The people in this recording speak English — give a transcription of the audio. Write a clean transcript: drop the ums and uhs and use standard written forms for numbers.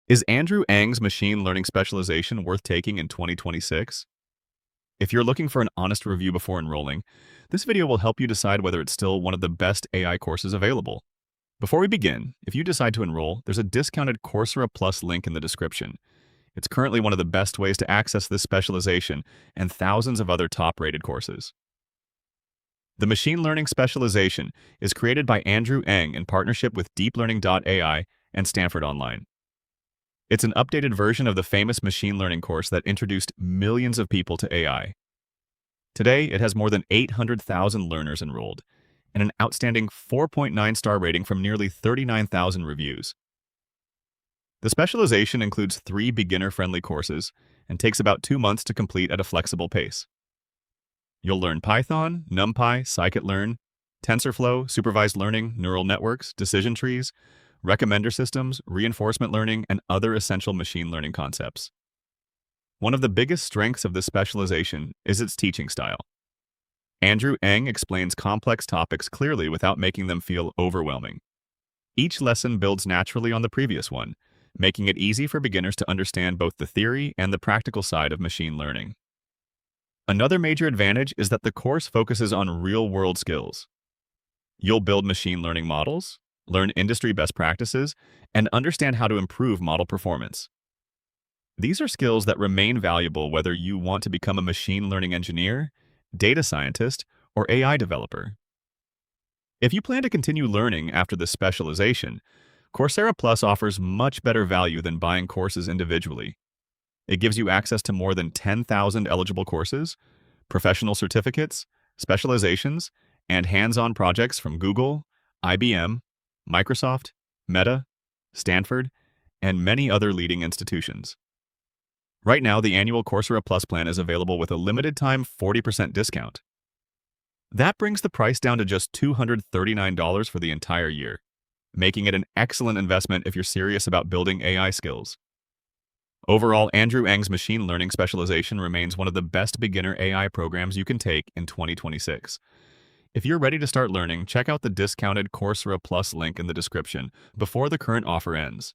Is Andrew Ng's machine learning specialization worth taking in 2026? If you're looking for an honest review before enrolling, this video will help you decide whether it's still one of the best AI courses available. Before we begin, if you decide to enroll, there's a discounted Coursera Plus link in the description. It's currently one of the best ways to access this specialization and thousands of other top-rated courses. The Machine Learning Specialization is created by Andrew Ng in partnership with DeepLearning.AI and Stanford Online. It's an updated version of the famous machine learning course that introduced millions of people to AI. Today, it has more than 800,000 learners enrolled and an outstanding 4.9-star rating from nearly 39,000 reviews. The specialization includes 3 beginner-friendly courses and takes about 2 months to complete at a flexible pace. You'll learn Python, NumPy, scikit-learn, TensorFlow, supervised learning, neural networks, decision trees, recommender systems, reinforcement learning, and other essential machine learning concepts. One of the biggest strengths of this specialization is its teaching style. Andrew Ng explains complex topics clearly without making them feel overwhelming. Each lesson builds naturally on the previous one, making it easy for beginners to understand both the theory and the practical side of machine learning. Another major advantage is that the course focuses on real-world skills. You'll build machine learning models, learn industry best practices, and understand how to improve model performance. These are skills that remain valuable whether you want to become a machine learning engineer, data scientist, or AI developer. If you plan to continue learning after this specialization, Coursera Plus offers much better value than buying courses individually. It gives you access to more than 10,000 eligible courses, professional certificates, specializations, and hands-on projects from Google, IBM, Microsoft, Meta, Stanford, and many other leading institutions. Right now, the annual Coursera Plus plan is available with a limited-time 40% discount. That brings the price down to just $239 for the entire year, making it an excellent investment if you're serious about building AI skills. Overall, Andrew Ng's machine learning specialization remains one of the best beginner AI programs you can take in 2026. If you're ready to start learning, check out the discounted Coursera Plus link in the description before the current offer ends.